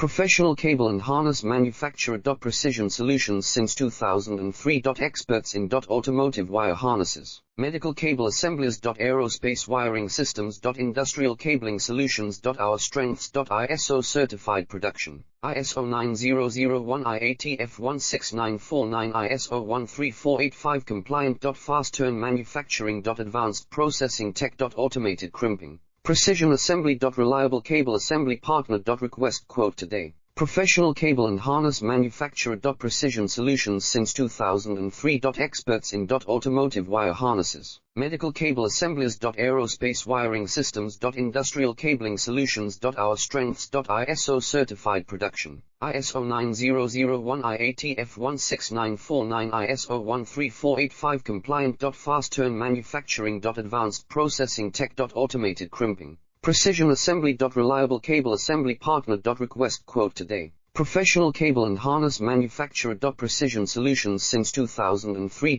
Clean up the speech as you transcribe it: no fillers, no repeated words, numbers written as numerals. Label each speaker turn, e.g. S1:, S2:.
S1: Professional cable and harness manufacturer. Precision solutions since 2003. Experts in automotive wire harnesses, medical cable assemblies. Aerospace wiring systems. Industrial cabling solutions. Our strengths. ISO certified production, ISO 9001 IATF 16949 ISO 13485 compliant. Fast turn manufacturing. Advanced processing tech. Automated crimping, precision assembly. Reliable cable assembly partner. Request quote today. Professional cable and harness manufacturer. Precision solutions since 2003. Experts in automotive wire harnesses, medical cable assemblies. Aerospace wiring systems. Industrial cabling solutions. Our strengths. ISO certified production, ISO 9001 IATF 16949 ISO 13485 compliant. Fast turn manufacturing. Advanced processing tech. Automated crimping, precision assembly. Reliable cable assembly partner. Request quote today. Professional cable and harness manufacturer. Precision solutions since 2003.